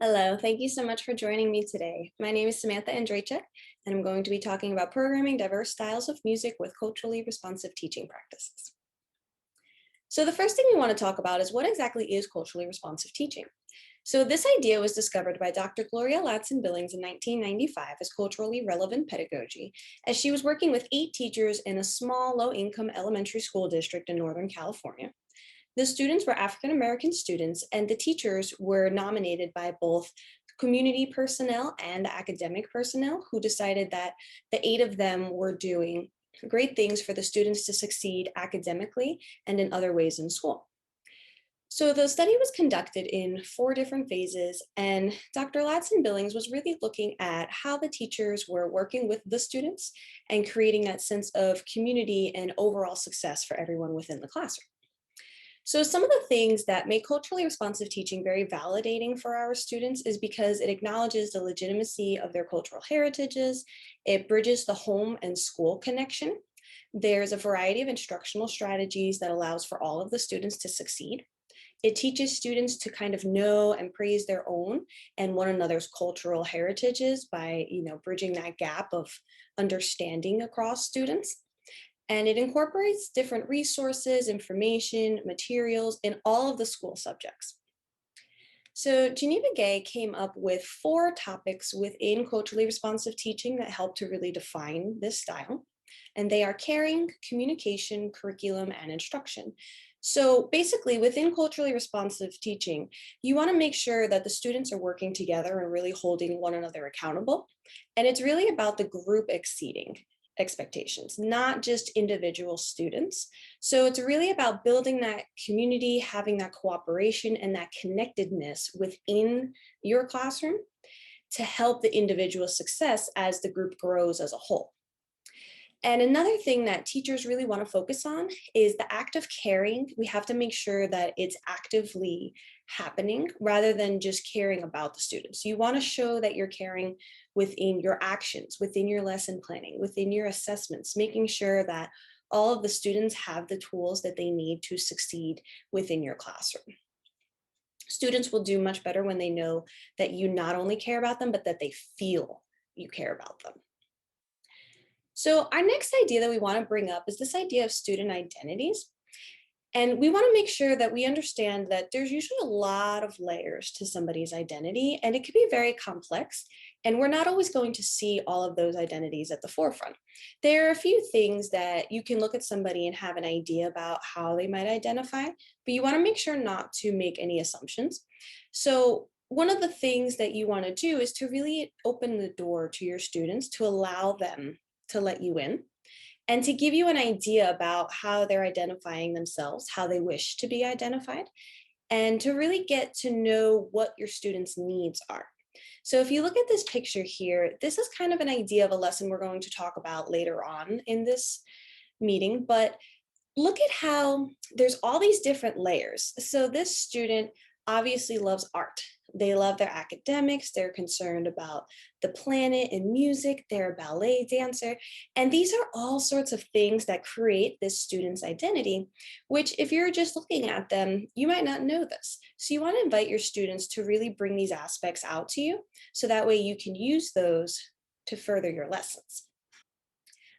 Hello, thank you so much for joining me today. My name is Samantha Andrejcisk, and I'm going to be talking about programming diverse styles of music with culturally responsive teaching practices. So the first thing we want to talk about is what exactly is culturally responsive teaching. So this idea was discovered by Dr. Gloria Ladson-Billings in 1995 as culturally relevant pedagogy, as she was working with 8 teachers in a small low-income elementary school district in Northern California. The students were African American students, and the teachers were nominated by both community personnel and academic personnel who decided that the 8 of them were doing great things for the students to succeed academically and in other ways in school. So the study was conducted in 4 different phases, and Dr. Ladson Billings was really looking at how the teachers were working with the students and creating that sense of community and overall success for everyone within the classroom. So some of the things that make culturally responsive teaching very validating for our students is because it acknowledges the legitimacy of their cultural heritages, it bridges the home and school connection. There's a variety of instructional strategies that allows for all of the students to succeed. It teaches students to kind of know and praise their own and one another's cultural heritages by, bridging that gap of understanding across students. And it incorporates different resources, information, materials in all of the school subjects. So Geneva Gay came up with 4 topics within culturally responsive teaching that help to really define this style. And they are caring, communication, curriculum, and instruction. So basically, within culturally responsive teaching, you want to make sure that the students are working together and really holding one another accountable. And it's really about the group exceeding expectations, not just individual students. So it's really about building that community, having that cooperation and that connectedness within your classroom to help the individual success as the group grows as a whole. And another thing that teachers really want to focus on is the act of caring. We have to make sure that it's actively happening rather than just caring about the students. You want to show that you're caring within your actions, within your lesson planning, within your assessments, making sure that all of the students have the tools that they need to succeed within your classroom. Students will do much better when they know that you not only care about them, but that they feel you care about them. So our next idea that we want to bring up is this idea of student identities. And we want to make sure that we understand that there's usually a lot of layers to somebody's identity, and it can be very complex. And we're not always going to see all of those identities at the forefront. There are a few things that you can look at somebody and have an idea about how they might identify, but you want to make sure not to make any assumptions. So one of the things that you want to do is to really open the door to your students to allow them to let you in and to give you an idea about how they're identifying themselves, how they wish to be identified, and to really get to know what your students' needs are. So if you look at this picture here, this is kind of an idea of a lesson we're going to talk about later on in this meeting, but look at how there's all these different layers. So this student obviously loves art. They love their academics. They're concerned about the planet and music. They're a ballet dancer. And these are all sorts of things that create this student's identity, which if you're just looking at them, you might not know this. So you want to invite your students to really bring these aspects out to you so that way you can use those to further your lessons.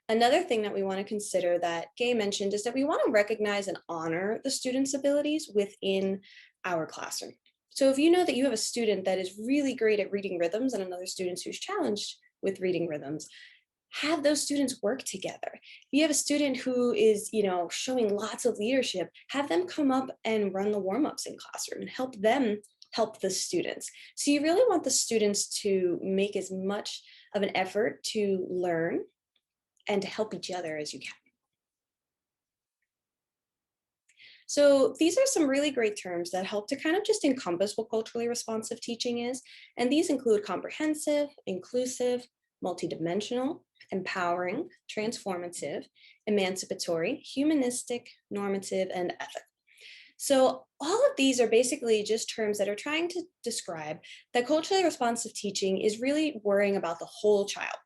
Another thing that we want to consider that Gay mentioned is that we want to recognize and honor the students' abilities within our classroom. So if you know that you have a student that is really great at reading rhythms and another student who's challenged with reading rhythms, have those students work together. If you have a student who is, showing lots of leadership, have them come up and run the warm-ups in classroom and help them help the students. So you really want the students to make as much of an effort to learn and to help each other as you can. So these are some really great terms that help to kind of just encompass what culturally responsive teaching is. And these include comprehensive, inclusive, multidimensional, empowering, transformative, emancipatory, humanistic, normative, and ethical. So all of these are basically just terms that are trying to describe that culturally responsive teaching is really worrying about the whole child.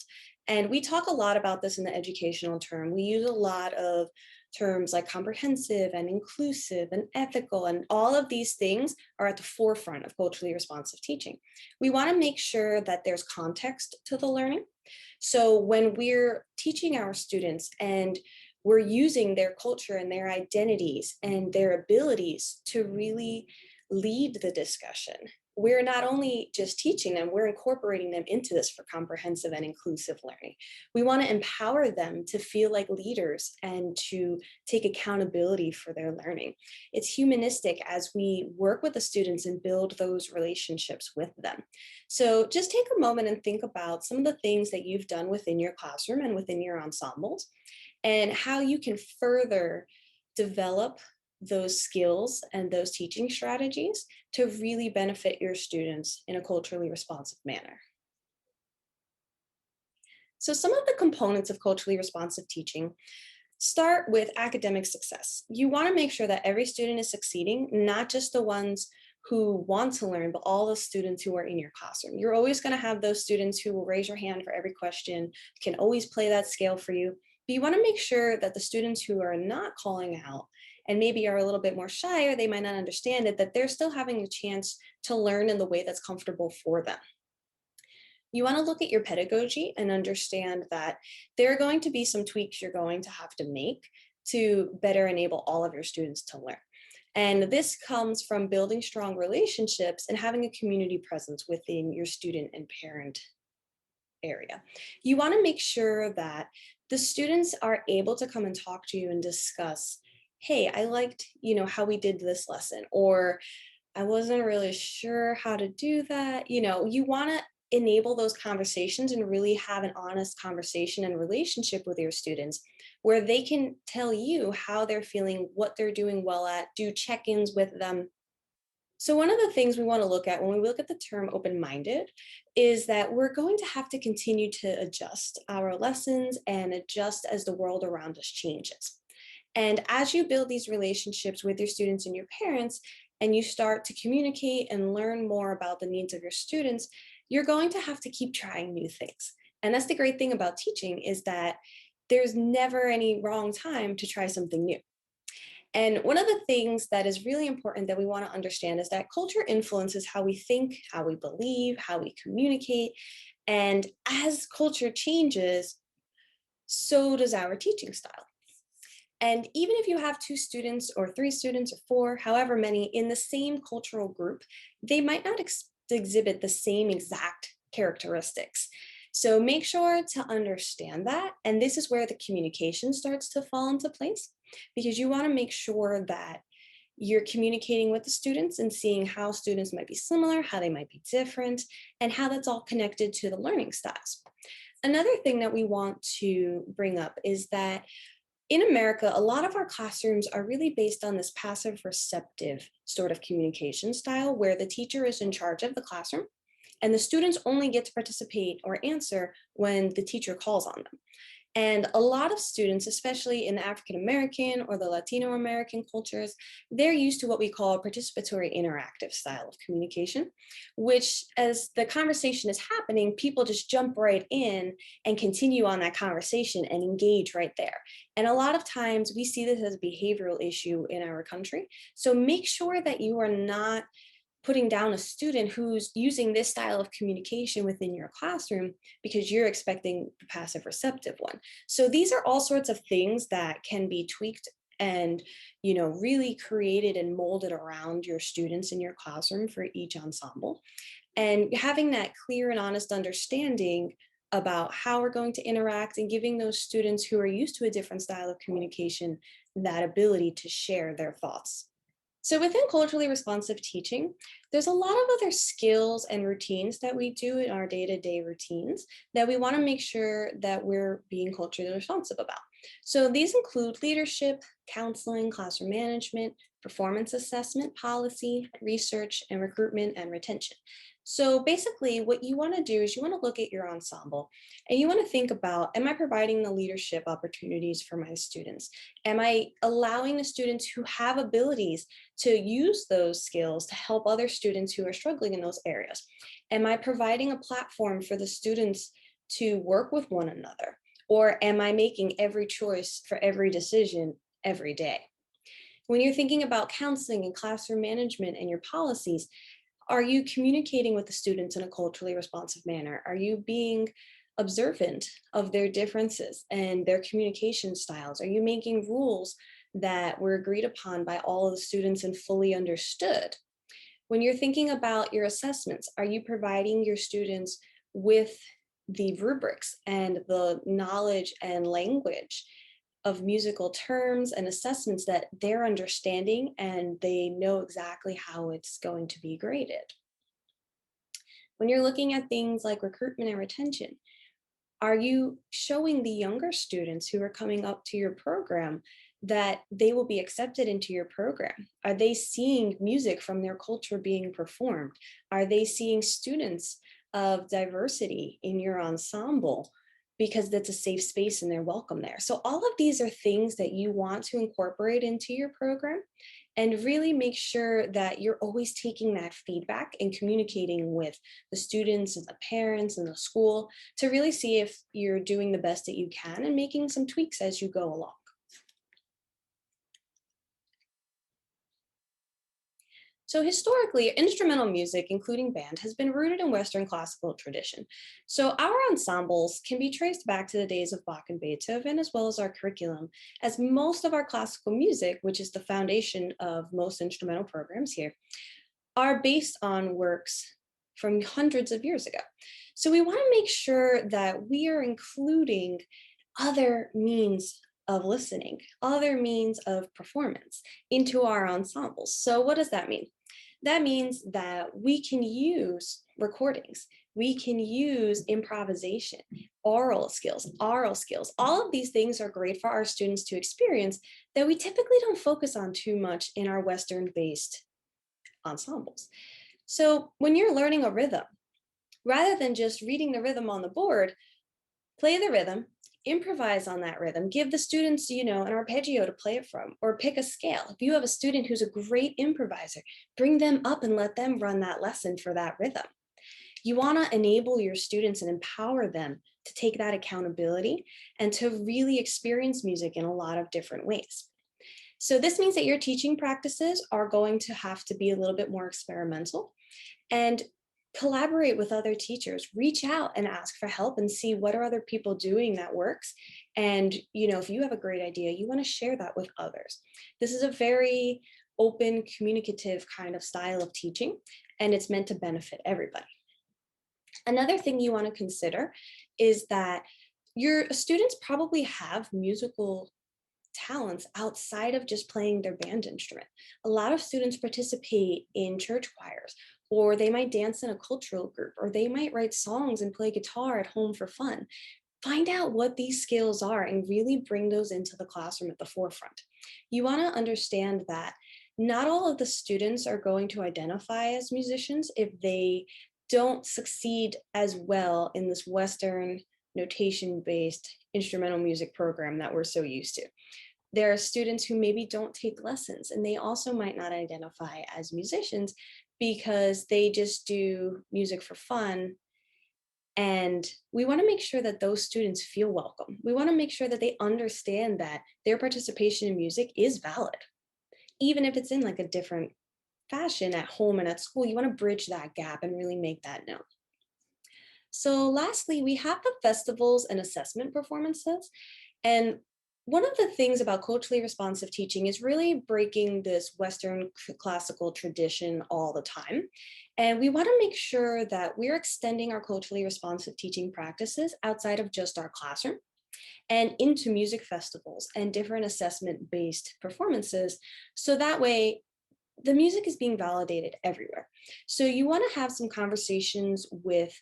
And we talk a lot about this in the educational term. We use a lot of terms like comprehensive and inclusive and ethical, and all of these things are at the forefront of culturally responsive teaching. We want to make sure that there's context to the learning. So when we're teaching our students and we're using their culture and their identities and their abilities to really lead the discussion, we're not only just teaching them, we're incorporating them into this for comprehensive and inclusive learning. We want to empower them to feel like leaders and to take accountability for their learning. It's humanistic as we work with the students and build those relationships with them. So just take a moment and think about some of the things that you've done within your classroom and within your ensembles, and how you can further develop those skills and those teaching strategies to really benefit your students in a culturally responsive manner. So some of the components of culturally responsive teaching start with academic success. You want to make sure that every student is succeeding, not just the ones who want to learn, but all the students who are in your classroom. You're always going to have those students who will raise your hand for every question, can always play that scale for you. But you want to make sure that the students who are not calling out and maybe are a little bit more shy, or they might not understand it, that they're still having a chance to learn in the way that's comfortable for them. You want to look at your pedagogy and understand that there are going to be some tweaks you're going to have to make to better enable all of your students to learn. And this comes from building strong relationships and having a community presence within your student and parent area. You want to make sure that the students are able to come and talk to you and discuss, hey, I liked, how we did this lesson, or I wasn't really sure how to do that. You want to enable those conversations and really have an honest conversation and relationship with your students where they can tell you how they're feeling, what they're doing well at, do check-ins with them. So one of the things we want to look at when we look at the term open-minded is that we're going to have to continue to adjust our lessons and adjust as the world around us changes. And as you build these relationships with your students and your parents, and you start to communicate and learn more about the needs of your students, you're going to have to keep trying new things. And that's the great thing about teaching, is that there's never any wrong time to try something new. And one of the things that is really important that we want to understand is that culture influences how we think, how we believe, how we communicate. And as culture changes, so does our teaching style. And even if you have 2 students or 3 students or 4, however many in the same cultural group, they might not exhibit the same exact characteristics. So make sure to understand that. And this is where the communication starts to fall into place, because you want to make sure that you're communicating with the students and seeing how students might be similar, how they might be different, and how that's all connected to the learning styles. Another thing that we want to bring up is that in America, a lot of our classrooms are really based on this passive receptive sort of communication style where the teacher is in charge of the classroom and the students only get to participate or answer when the teacher calls on them. And a lot of students, especially in the African American or the Latino American cultures, they're used to what we call a participatory interactive style of communication, which as the conversation is happening, people just jump right in and continue on that conversation and engage right there. And a lot of times we see this as a behavioral issue in our country. So make sure that you are not putting down a student who's using this style of communication within your classroom because you're expecting the passive receptive one. So these are all sorts of things that can be tweaked and really created and molded around your students in your classroom for each ensemble. And having that clear and honest understanding about how we're going to interact and giving those students who are used to a different style of communication that ability to share their thoughts. So within culturally responsive teaching, there's a lot of other skills and routines that we do in our day-to-day routines that we want to make sure that we're being culturally responsive about. So these include leadership, counseling, classroom management, performance assessment, policy, research, and recruitment and retention. So basically what you want to do is you want to look at your ensemble and you want to think about, am I providing the leadership opportunities for my students? Am I allowing the students who have abilities to use those skills to help other students who are struggling in those areas? Am I providing a platform for the students to work with one another? Or am I making every choice for every decision every day. When you're thinking about counseling and classroom management and your policies, are you communicating with the students in a culturally responsive manner? Are you being observant of their differences and their communication styles? Are you making rules that were agreed upon by all of the students and fully understood? When you're thinking about your assessments, are you providing your students with the rubrics and the knowledge and language of musical terms and assessments that they're understanding and they know exactly how it's going to be graded? When you're looking at things like recruitment and retention, are you showing the younger students who are coming up to your program that they will be accepted into your program? Are they seeing music from their culture being performed? Are they seeing students of diversity in your ensemble because that's a safe space and they're welcome there? So all of these are things that you want to incorporate into your program and really make sure that you're always taking that feedback and communicating with the students and the parents and the school to really see if you're doing the best that you can and making some tweaks as you go along. So historically, instrumental music, including band, has been rooted in Western classical tradition. So our ensembles can be traced back to the days of Bach and Beethoven, as well as our curriculum, as most of our classical music, which is the foundation of most instrumental programs here, are based on works from hundreds of years ago. So we want to make sure that we are including other means of listening, other means of performance into our ensembles. So what does that mean? That means that we can use recordings, we can use improvisation, oral skills. All of these things are great for our students to experience that we typically don't focus on too much in our Western-based ensembles. So when you're learning a rhythm, rather than just reading the rhythm on the board, play the rhythm, improvise on that rhythm, give the students, an arpeggio to play it from, or pick a scale. If you have a student who's a great improviser, bring them up and let them run that lesson for that rhythm. You want to enable your students and empower them to take that accountability and to really experience music in a lot of different ways. So this means that your teaching practices are going to have to be a little bit more experimental and collaborate with other teachers, reach out and ask for help and see what are other people doing that works. And, if you have a great idea, you want to share that with others. This is a very open, communicative kind of style of teaching, and it's meant to benefit everybody. Another thing you want to consider is that your students probably have musical talents outside of just playing their band instrument. A lot of students participate in church choirs, or they might dance in a cultural group, or they might write songs and play guitar at home for fun. Find out what these skills are and really bring those into the classroom at the forefront. You want to understand that not all of the students are going to identify as musicians if they don't succeed as well in this Western notation-based instrumental music program that we're so used to. There are students who maybe don't take lessons and they also might not identify as musicians because they just do music for fun. And we want to make sure that those students feel welcome. We want to make sure that they understand that their participation in music is valid, even if it's in like a different fashion at home and at school. You want to bridge that gap and really make that known. So lastly, we have the festivals and assessment performances. And one of the things about culturally responsive teaching is really breaking this Western classical tradition all the time. And we want to make sure that we're extending our culturally responsive teaching practices outside of just our classroom and into music festivals and different assessment-based performances. So that way, the music is being validated everywhere. So you want to have some conversations with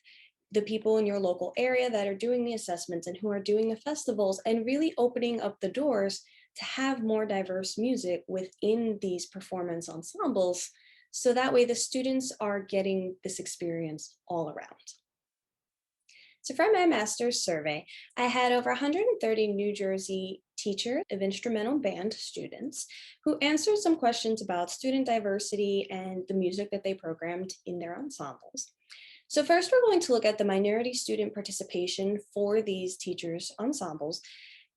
the people in your local area that are doing the assessments and who are doing the festivals and really opening up the doors to have more diverse music within these performance ensembles. So that way the students are getting this experience all around. So for my master's survey, I had over 130 New Jersey teachers of instrumental band students who answered some questions about student diversity and the music that they programmed in their ensembles. So first, we're going to look at the minority student participation for these teachers' ensembles.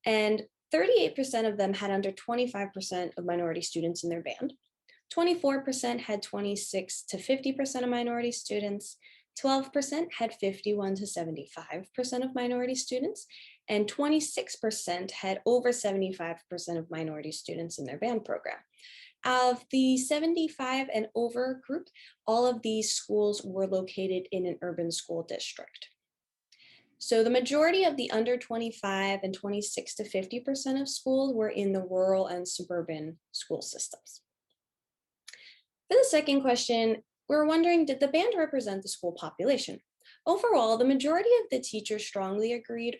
And 38% of them had under 25% of minority students in their band. 24% had 26 to 50% of minority students, 12% had 51 to 75% of minority students, and 26% had over 75% of minority students in their band program. Of the 75 and over group, all of these schools were located in an urban school district. So the majority of the under 25 and 26 to 50% of schools were in the rural and suburban school systems. For the second question, we're wondering, did the band represent the school population? Overall, the majority of the teachers strongly agreed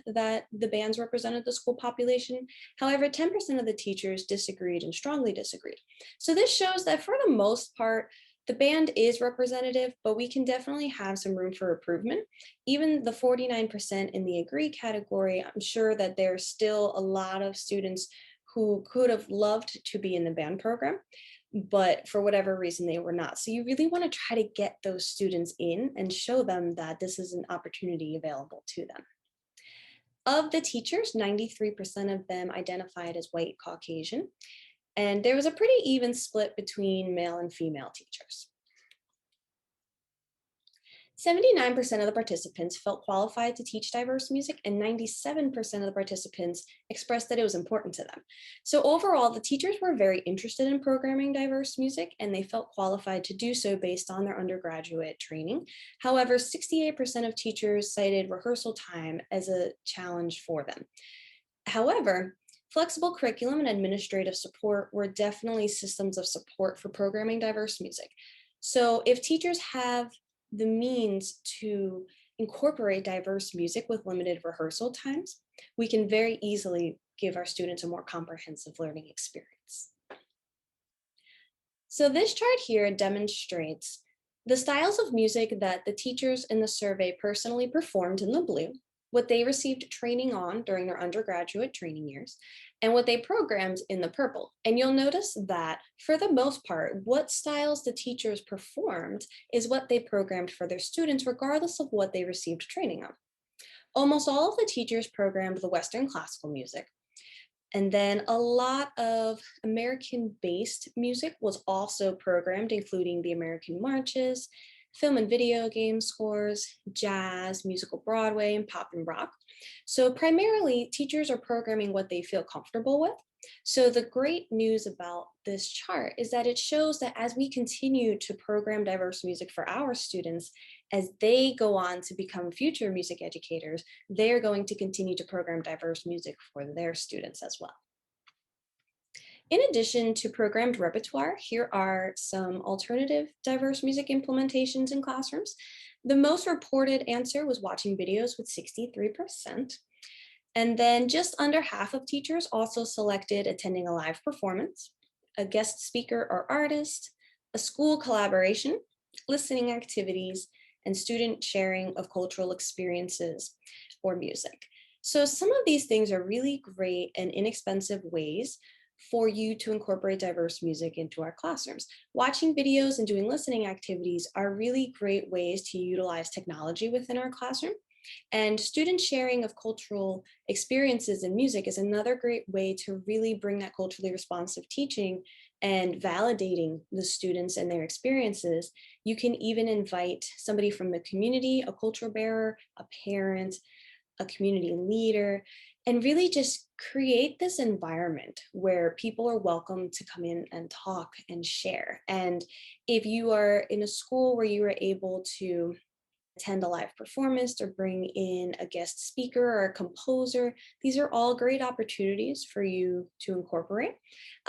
that the bands represented the school population. However, 10% of the teachers disagreed and strongly disagreed. So this shows that for the most part, the band is representative, but we can definitely have some room for improvement. Even the 49% in the agree category, I'm sure that there's still a lot of students who could have loved to be in the band program, but for whatever reason they were not. So you really want to try to get those students in and show them that this is an opportunity available to them. Of the teachers, 93% of them identified as white Caucasian, and there was a pretty even split between male and female teachers. 79% of the participants felt qualified to teach diverse music, and 97% of the participants expressed that it was important to them. So overall, the teachers were very interested in programming diverse music, and they felt qualified to do so based on their undergraduate training. However, 68% of teachers cited rehearsal time as a challenge for them. However, flexible curriculum and administrative support were definitely systems of support for programming diverse music. So if teachers have the means to incorporate diverse music with limited rehearsal times, we can very easily give our students a more comprehensive learning experience. So this chart here demonstrates the styles of music that the teachers in the survey personally performed in the blue, what they received training on during their undergraduate training years, and what they programmed in the purple. And you'll notice that for the most part, what styles the teachers performed is what they programmed for their students, regardless of what they received training on. Almost all of the teachers programmed the Western classical music. And then a lot of American-based music was also programmed, including the American marches, film and video game scores, jazz, musical Broadway, and pop and rock. So primarily, teachers are programming what they feel comfortable with. So the great news about this chart is that it shows that as we continue to program diverse music for our students, as they go on to become future music educators, they're going to continue to program diverse music for their students as well. In addition to programmed repertoire, here are some alternative diverse music implementations in classrooms. The most reported answer was watching videos with 63%. And then just under half of teachers also selected attending a live performance, a guest speaker or artist, a school collaboration, listening activities, and student sharing of cultural experiences or music. So some of these things are really great and inexpensive ways for you to incorporate diverse music into our classrooms. Watching videos and doing listening activities are really great ways to utilize technology within our classroom. And student sharing of cultural experiences in music is another great way to really bring that culturally responsive teaching and validating the students and their experiences. You can even invite somebody from the community, a culture bearer, a parent, a community leader, and really just create this environment where people are welcome to come in and talk and share. And if you are in a school where you are able to attend a live performance or bring in a guest speaker or a composer, these are all great opportunities for you to incorporate.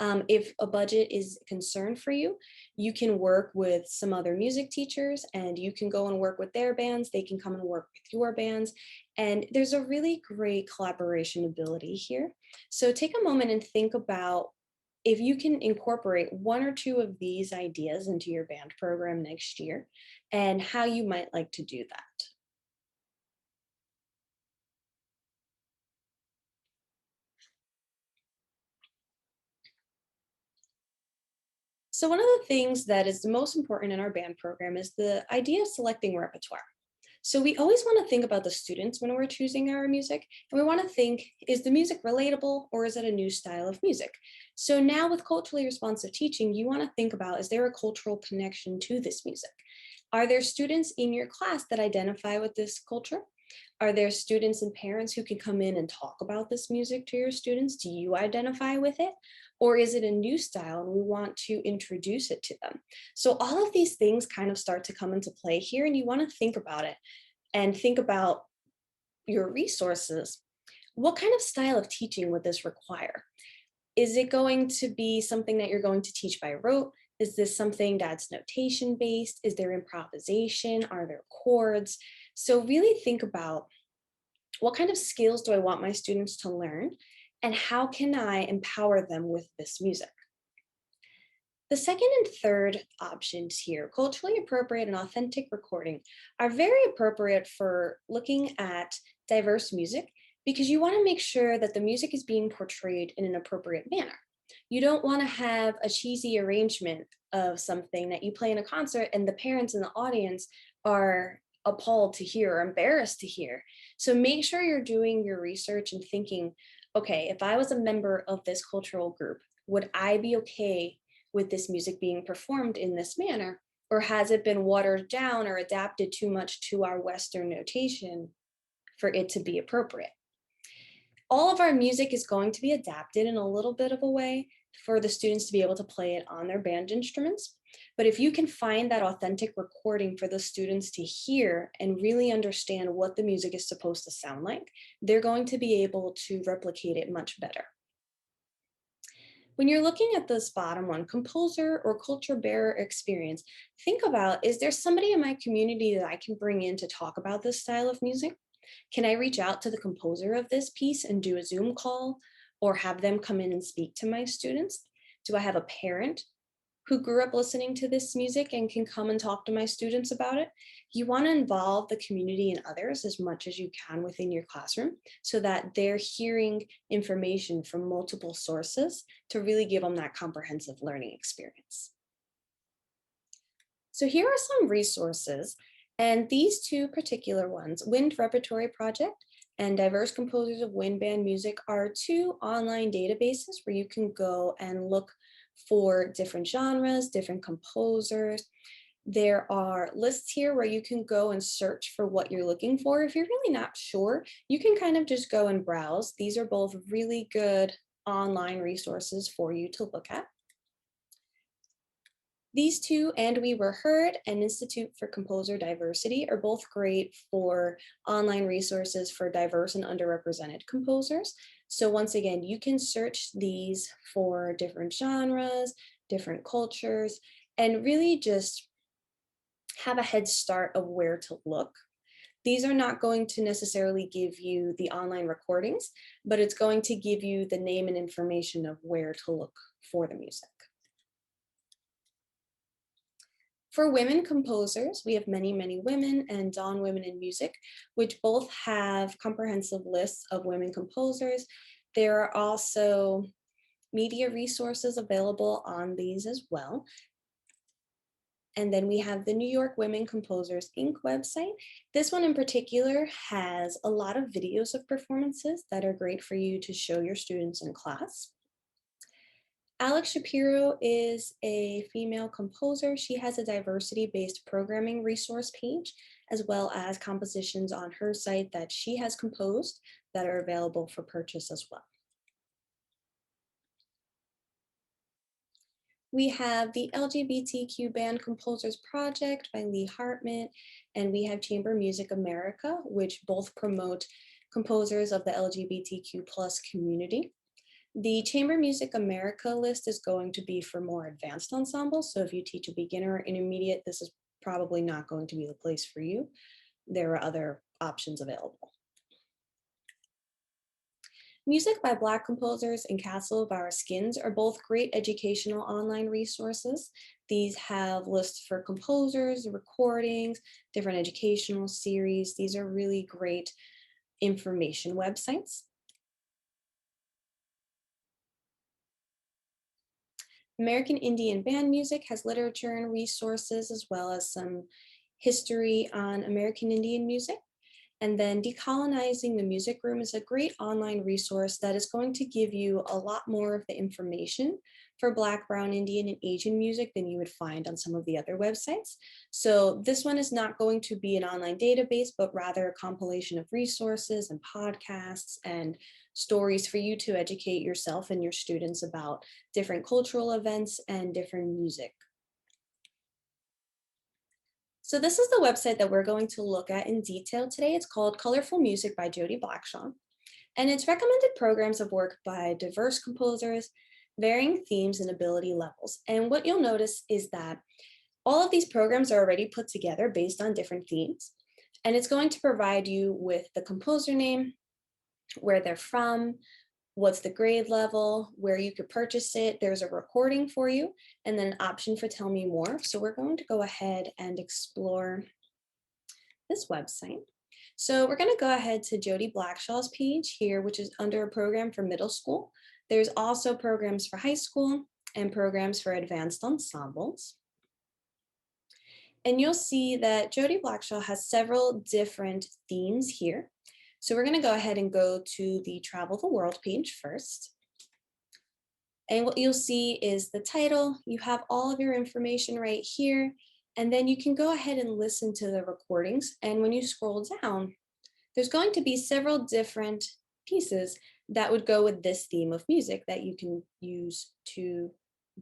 If a budget is a concern for you, you can work with some other music teachers and you can go and work with their bands. They can come and work with your bands. And there's a really great collaboration ability here. So take a moment and think about if you can incorporate one or two of these ideas into your band program next year and how you might like to do that. So one of the things that is the most important in our band program is the idea of selecting repertoire. So we always want to think about the students when we're choosing our music, and we want to think, is the music relatable or is it a new style of music? So now with culturally responsive teaching, you want to think about, is there a cultural connection to this music? Are there students in your class that identify with this culture? Are there students and parents who can come in and talk about this music to your students? Do you identify with it? Or is it a new style and we want to introduce it to them? So all of these things kind of start to come into play here, and you want to think about it and think about your resources. What kind of style of teaching would this require? Is it going to be something that you're going to teach by rote? Is this something that's notation based? Is there improvisation? Are there chords? So really think about, what kind of skills do I want my students to learn? And how can I empower them with this music? The second and third options here, culturally appropriate and authentic recording, are very appropriate for looking at diverse music, because you want to make sure that the music is being portrayed in an appropriate manner. You don't want to have a cheesy arrangement of something that you play in a concert and the parents in the audience are appalled to hear or embarrassed to hear. So make sure you're doing your research and thinking, okay, if I was a member of this cultural group, would I be okay with this music being performed in this manner? Or has it been watered down or adapted too much to our Western notation for it to be appropriate? All of our music is going to be adapted in a little bit of a way for the students to be able to play it on their band instruments. But if you can find that authentic recording for the students to hear and really understand what the music is supposed to sound like, they're going to be able to replicate it much better. When you're looking at this bottom one, composer or culture bearer experience, think about, is there somebody in my community that I can bring in to talk about this style of music? Can I reach out to the composer of this piece and do a Zoom call or have them come in and speak to my students? Do I have a parent who grew up listening to this music and can come and talk to my students about it? You want to involve the community and others as much as you can within your classroom so that they're hearing information from multiple sources to really give them that comprehensive learning experience. So here are some resources, and these two particular ones, Wind Repertory Project and Diverse Composers of Wind Band Music, are two online databases where you can go and look for different genres, different composers. There are lists here where you can go and search for what you're looking for. If you're really not sure, you can kind of just go and browse. These are both really good online resources for you to look at. These two, And We Were Heard and Institute for Composer Diversity, are both great for online resources for diverse and underrepresented composers. So once again, you can search these for different genres, different cultures, and really just have a head start of where to look. These are not going to necessarily give you the online recordings, but it's going to give you the name and information of where to look for the music. For women composers, we have Many, Many Women and Dawn Women in Music, which both have comprehensive lists of women composers. There are also media resources available on these as well. And then we have the New York Women Composers Inc. website. This one in particular has a lot of videos of performances that are great for you to show your students in class. Alex Shapiro is a female composer. She has a diversity-based programming resource page, as well as compositions on her site that she has composed that are available for purchase as well. We have the LGBTQ Band Composers Project by Lee Hartman, and we have Chamber Music America, which both promote composers of the LGBTQ plus community. The Chamber Music America list is going to be for more advanced ensembles. So if you teach a beginner or intermediate, this is probably not going to be the place for you. There are other options available. Music by Black composers and Castle of Our Skins are both great educational online resources. These have lists for composers, recordings, different educational series. These are really great information websites. American Indian Band Music has literature and resources, as well as some history on American Indian music. And then Decolonizing the Music Room is a great online resource that is going to give you a lot more of the information for Black, Brown, Indian, and Asian music than you would find on some of the other websites. So this one is not going to be an online database, but rather a compilation of resources and podcasts and stories for you to educate yourself and your students about different cultural events and different music. So this is the website that we're going to look at in detail today. It's called Colorful Music by Jody Blackshaw, and it's recommended programs of work by diverse composers, varying themes and ability levels. And what you'll notice is that all of these programs are already put together based on different themes, and it's going to provide you with the composer name, where they're from, what's the grade level, where you could purchase it. There's a recording for you, and then an option for tell me more. So we're going to go ahead and explore this website. So we're going to go ahead to Jody Blackshaw's page here, which is under a program for middle school. There's also programs for high school and programs for advanced ensembles. And you'll see that Jody Blackshaw has several different themes here. So we're going to go ahead and go to the Travel the World page first. And what you'll see is the title. You have all of your information right here. And then you can go ahead and listen to the recordings. And when you scroll down, there's going to be several different pieces that would go with this theme of music that you can use to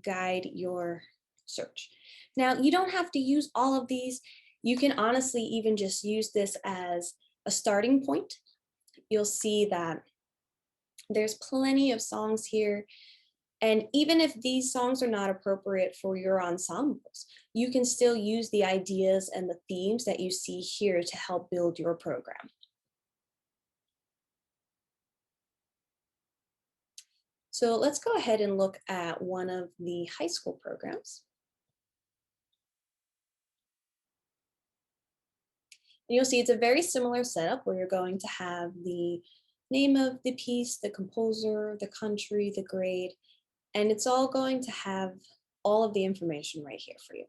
guide your search. Now, you don't have to use all of these. You can honestly even just use this as a starting point. You'll see that there's plenty of songs here. And even if these songs are not appropriate for your ensembles, you can still use the ideas and the themes that you see here to help build your program. So let's go ahead and look at one of the high school programs. And you'll see it's a very similar setup where you're going to have the name of the piece, the composer, the country, the grade, and it's all going to have all of the information right here for you.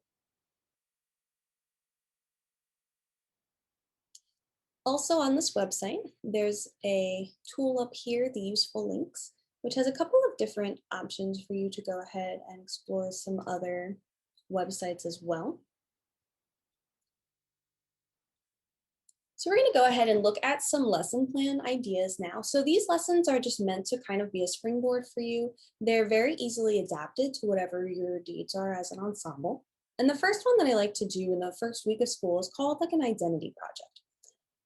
Also on this website, there's a tool up here, the useful links, which has a couple of different options for you to go ahead and explore some other websites as well. So we're going to go ahead and look at some lesson plan ideas now. So these lessons are just meant to kind of be a springboard for you. They're very easily adapted to whatever your needs are as an ensemble. And the first one that I like to do in the first week of school is called like an identity project.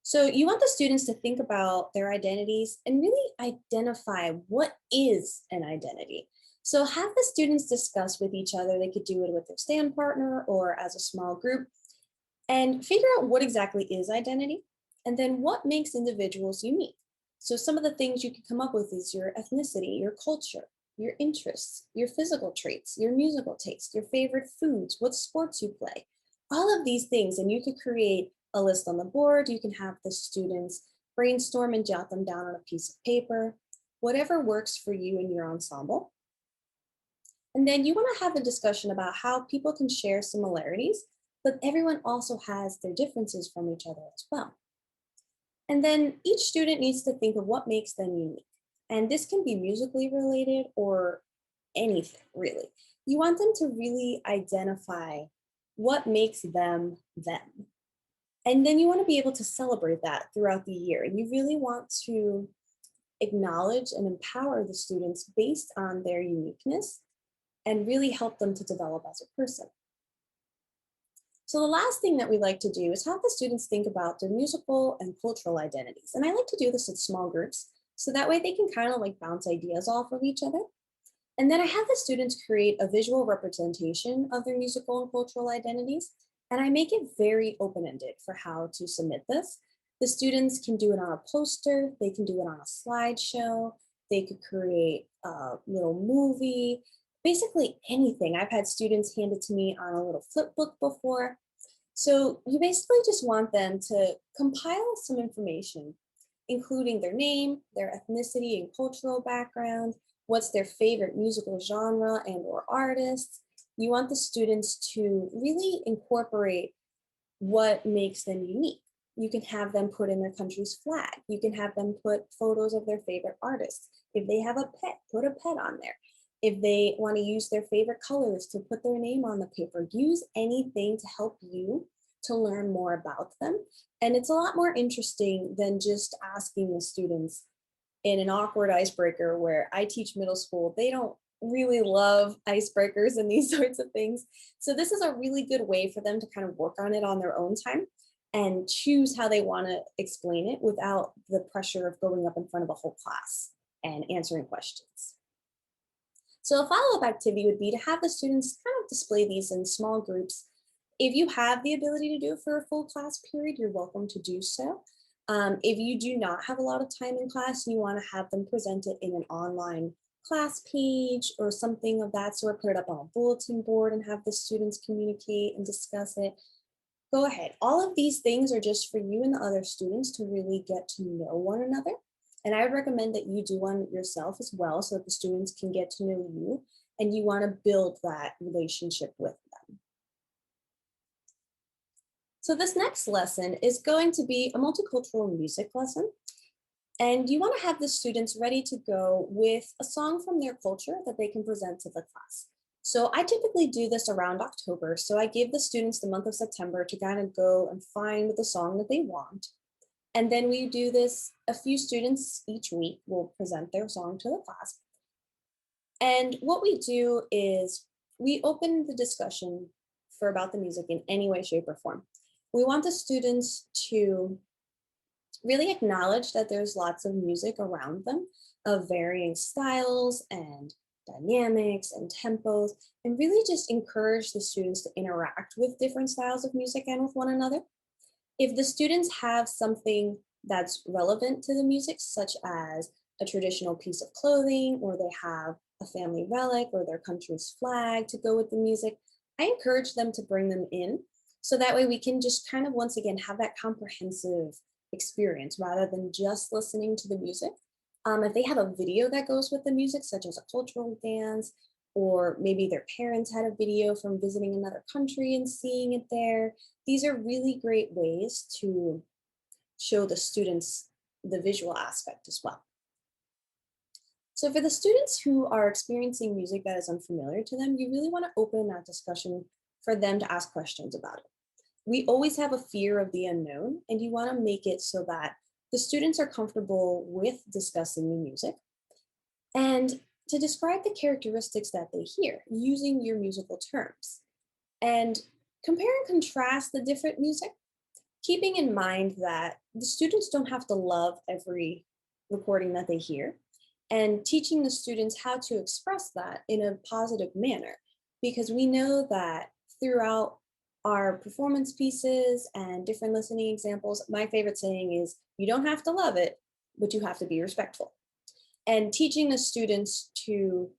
So you want the students to think about their identities and really identify what is an identity. So have the students discuss with each other. They could do it with their stand partner or as a small group, and figure out what exactly is identity and then what makes individuals unique. So some of the things you can come up with is your ethnicity, your culture, your interests, your physical traits, your musical taste, your favorite foods, what sports you play, all of these things. And you could create a list on the board. You can have the students brainstorm and jot them down on a piece of paper, whatever works for you and your ensemble. And then you want to have a discussion about how people can share similarities, but everyone also has their differences from each other as well. And then each student needs to think of what makes them unique. And this can be musically related or anything, really. You want them to really identify what makes them them. And then you want to be able to celebrate that throughout the year. And you really want to acknowledge and empower the students based on their uniqueness and really help them to develop as a person. So the last thing that we like to do is have the students think about their musical and cultural identities. And I like to do this in small groups, so that way they can kind of like bounce ideas off of each other. And then I have the students create a visual representation of their musical and cultural identities. And I make it very open-ended for how to submit this. The students can do it on a poster, they can do it on a slideshow, they could create a little movie, basically anything. I've had students hand it to me on a little flip book before. So you basically just want them to compile some information, including their name, their ethnicity and cultural background, what's their favorite musical genre and or artists. You want the students to really incorporate what makes them unique. You can have them put in their country's flag. You can have them put photos of their favorite artists. If they have a pet, put a pet on there. If they want to use their favorite colors to put their name on the paper, use anything to help you to learn more about them. And it's a lot more interesting than just asking the students in an awkward icebreaker where I teach middle school. They don't really love icebreakers and these sorts of things. So this is a really good way for them to kind of work on it on their own time and choose how they want to explain it without the pressure of going up in front of a whole class and answering questions. So a follow-up activity would be to have the students kind of display these in small groups. If you have the ability to do it for a full class period, you're welcome to do so. If you do not have a lot of time in class and you want to have them present it in an online class page or something of that sort, put it up on a bulletin board and have the students communicate and discuss it, go ahead. All of these things are just for you and the other students to really get to know one another. And I would recommend that you do one yourself as well so that the students can get to know you and you want to build that relationship with them. So this next lesson is going to be a multicultural music lesson. And you want to have the students ready to go with a song from their culture that they can present to the class. So I typically do this around October. So I give the students the month of September to kind of go and find the song that they want. And then we do this, a few students each week will present their song to the class. And what we do is we open the discussion for about the music in any way, shape, or form. We want the students to really acknowledge that there's lots of music around them of varying styles and dynamics and tempos, and really just encourage the students to interact with different styles of music and with one another. If the students have something that's relevant to the music, such as a traditional piece of clothing, or they have a family relic or their country's flag to go with the music, I encourage them to bring them in. So that way we can just kind of, once again, have that comprehensive experience rather than just listening to the music. If they have a video that goes with the music, such as a cultural dance, or maybe their parents had a video from visiting another country and seeing it there, these are really great ways to show the students the visual aspect as well. So for the students who are experiencing music that is unfamiliar to them, you really want to open that discussion for them to ask questions about it. We always have a fear of the unknown, and you want to make it so that the students are comfortable with discussing the music and to describe the characteristics that they hear using your musical terms. And compare and contrast the different music, keeping in mind that the students don't have to love every recording that they hear, and teaching the students how to express that in a positive manner, because we know that throughout our performance pieces and different listening examples, my favorite saying is, you don't have to love it, but you have to be respectful. And teaching the students to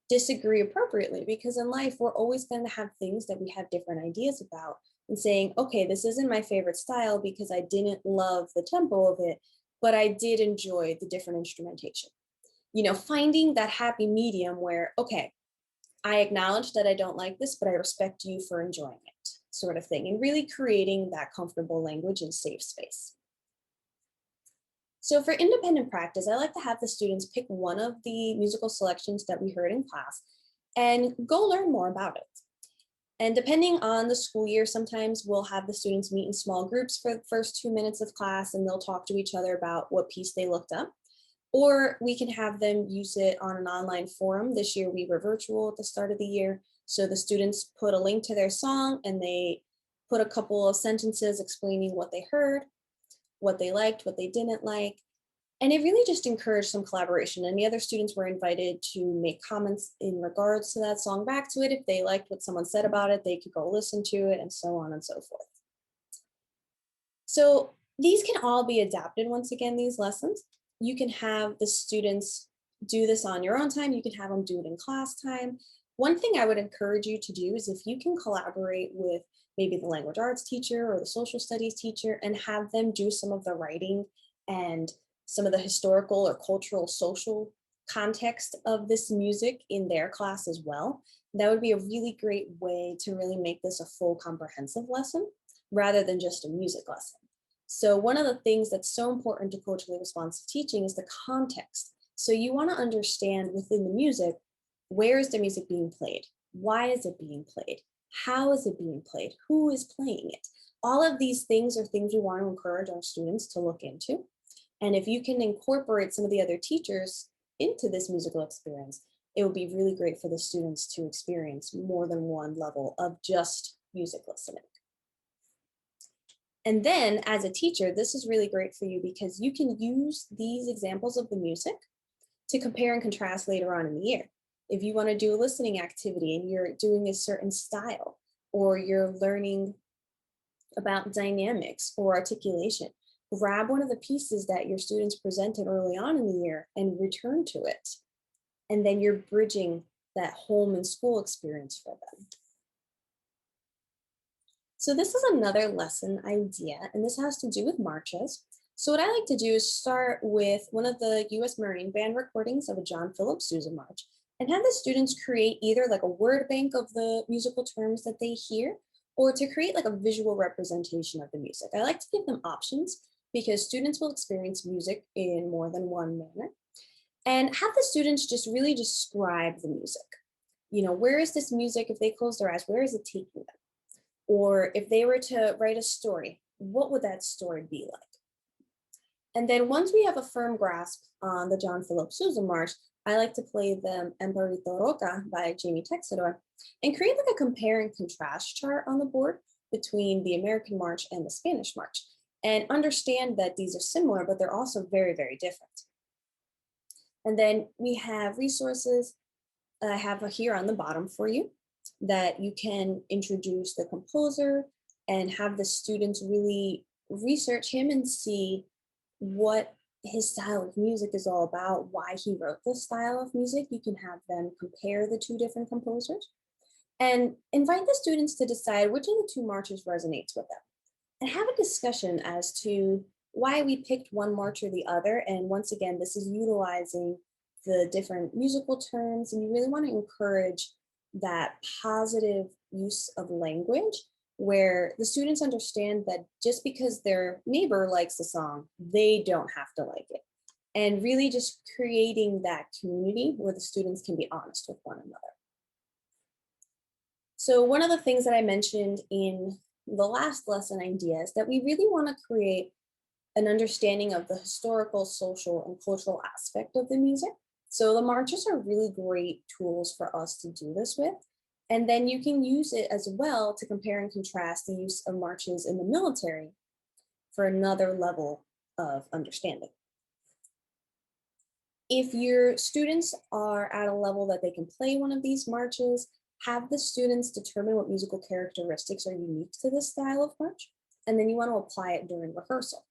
disagree appropriately, because in life, we're always going to have things that we have different ideas about, and saying, okay, this isn't my favorite style because I didn't love the tempo of it, but I did enjoy the different instrumentation. Finding that happy medium where, okay, I acknowledge that I don't like this, but I respect you for enjoying it, sort of thing, and really creating that comfortable language and safe space. So for independent practice, I like to have the students pick one of the musical selections that we heard in class and go learn more about it. And depending on the school year, sometimes we'll have the students meet in small groups for the first 2 minutes of class, and they'll talk to each other about what piece they looked up. Or we can have them use it on an online forum. This year we were virtual at the start of the year. So the students put a link to their song and they put a couple of sentences explaining what they heard, what they liked, what they didn't like. And it really just encouraged some collaboration. And the other students were invited to make comments in regards to that song back to it. If they liked what someone said about it, they could go listen to it, and so on and so forth. So these can all be adapted once again, these lessons. You can have the students do this on your own time. You can have them do it in class time. One thing I would encourage you to do is if you can collaborate with maybe the language arts teacher or the social studies teacher and have them do some of the writing and some of the historical or cultural social context of this music in their class as well, that would be a really great way to really make this a full comprehensive lesson rather than just a music lesson. So one of the things that's so important to culturally responsive teaching is the context. So you want to understand within the music, where is the music being played? Why is it being played? How is it being played? Who is playing it? All of these things are things we want to encourage our students to look into. And if you can incorporate some of the other teachers into this musical experience, it would be really great for the students to experience more than one level of just music listening. And then as a teacher, this is really great for you because you can use these examples of the music to compare and contrast later on in the year. If you want to do a listening activity and you're doing a certain style, or you're learning about dynamics or articulation, grab one of the pieces that your students presented early on in the year and return to it. And then you're bridging that home and school experience for them. So this is another lesson idea, and this has to do with marches. So what I like to do is start with one of the US Marine Band recordings of a John Philip Sousa march and have the students create either like a word bank of the musical terms that they hear, or to create like a visual representation of the music. I like to give them options because students will experience music in more than one manner, and have the students just really describe the music. You know, where is this music? If they close their eyes, where is it taking them? Or if they were to write a story, what would that story be like? And then once we have a firm grasp on the John Philip Sousa march, I like to play them Emperito Roca by Jamie Texador and create like a compare and contrast chart on the board between the American march and the Spanish march, and understand that these are similar, but they're also very, very different. And then we have resources I have here on the bottom for you that you can introduce the composer and have the students really research him and see what his style of music is all about, why he wrote this style of music. You can have them compare the two different composers and invite the students to decide which of the two marches resonates with them, and have a discussion as to why we picked one march or the other. And once again, this is utilizing the different musical terms, and you really want to encourage that positive use of language where the students understand that just because their neighbor likes the song, they don't have to like it. And really just creating that community where the students can be honest with one another. So one of the things that I mentioned in the last lesson idea is that we really want to create an understanding of the historical, social, and cultural aspect of the music. So the marches are really great tools for us to do this with. And then you can use it as well to compare and contrast the use of marches in the military for another level of understanding. If your students are at a level that they can play one of these marches, have the students determine what musical characteristics are unique to this style of march, and then you want to apply it during rehearsal.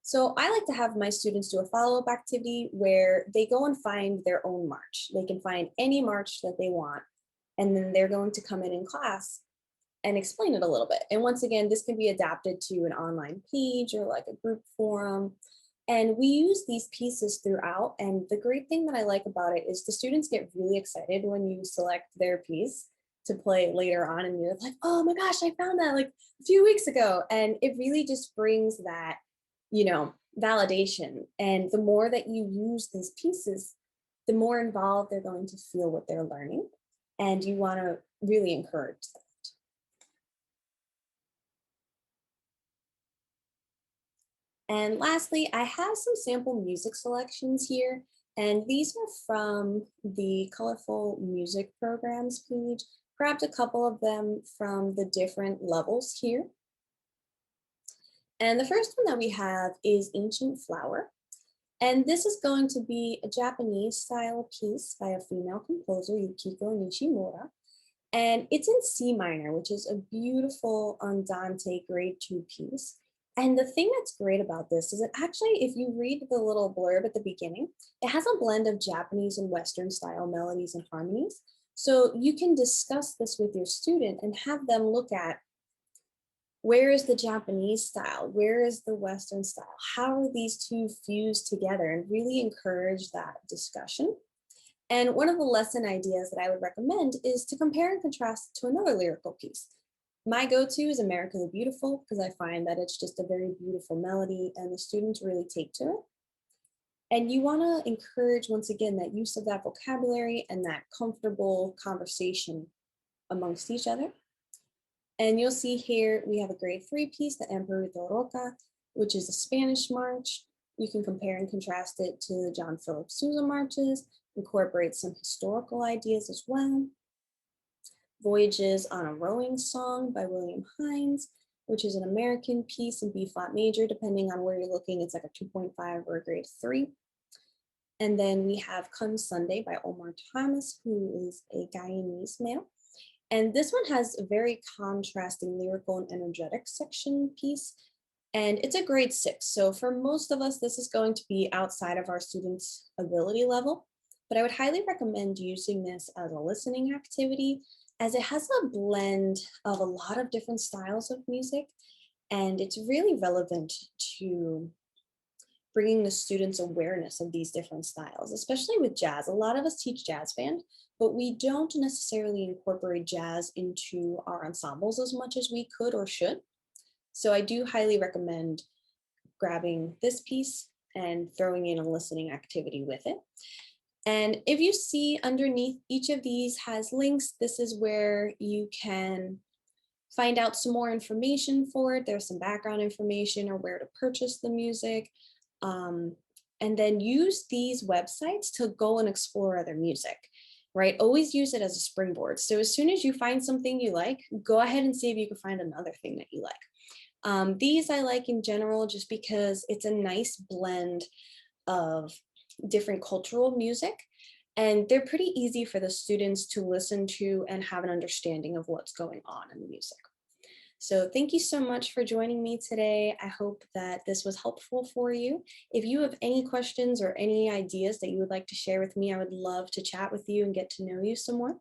So I like to have my students do a follow-up activity where they go and find their own march. They can find any march that they want, and then they're going to come in class and explain it a little bit. And once again, this can be adapted to an online page or like a group forum. And we use these pieces throughout. And the great thing that I like about it is the students get really excited when you select their piece to play later on. And you're like, oh my gosh, I found that like a few weeks ago. And it really just brings that, you know, validation. And the more that you use these pieces, the more involved they're going to feel what they're learning. And you want to really encourage that. And lastly, I have some sample music selections here, and these are from the Colorful Music Programs page. Grabbed a couple of them from the different levels here. And the first one that we have is Ancient Flower. And this is going to be a Japanese style piece by a female composer, Yukiko Nishimura. And it's in C minor, which is a beautiful Andante grade 2 piece. And the thing that's great about this is that actually, if you read the little blurb at the beginning, it has a blend of Japanese and Western style melodies and harmonies. So you can discuss this with your student and have them look at, where is the Japanese style? Where is the Western style? How are these two fused together? And really encourage that discussion. And one of the lesson ideas that I would recommend is to compare and contrast to another lyrical piece. My go-to is America the Beautiful because I find that it's just a very beautiful melody and the students really take to it. And you want to encourage, once again, that use of that vocabulary and that comfortable conversation amongst each other. And you'll see here we have a grade 3 piece, the Emperador Roca, which is a Spanish march. You can compare and contrast it to the John Philip Sousa marches, incorporate some historical ideas as well. Voyages on a Rowing Song by William Hines, which is an American piece in B flat major. Depending on where you're looking, it's like a 2.5 or a grade 3. And then we have Come Sunday by Omar Thomas, who is a Guyanese male. And this one has a very contrasting lyrical and energetic section piece. And it's a grade 6. So for most of us, this is going to be outside of our students' ability level. But I would highly recommend using this as a listening activity, as it has a blend of a lot of different styles of music. And it's really relevant to bringing the students awareness of these different styles, especially with jazz. A lot of us teach jazz band, but we don't necessarily incorporate jazz into our ensembles as much as we could or should. So I do highly recommend grabbing this piece and throwing in a listening activity with it. And if you see underneath each of these has links, this is where you can find out some more information for it. There's some background information or where to purchase the music. And then use these websites to go and explore other music, right? Always use it as a springboard. So as soon as you find something you like, go ahead and see if you can find another thing that you like. These I like in general just because it's a nice blend of different cultural music, and they're pretty easy for the students to listen to and have an understanding of what's going on in the music. So thank you so much for joining me today. I hope that this was helpful for you. If you have any questions or any ideas that you would like to share with me, I would love to chat with you and get to know you some more.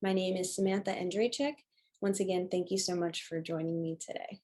My name is Samantha Andrejcisk. Once again, thank you so much for joining me today.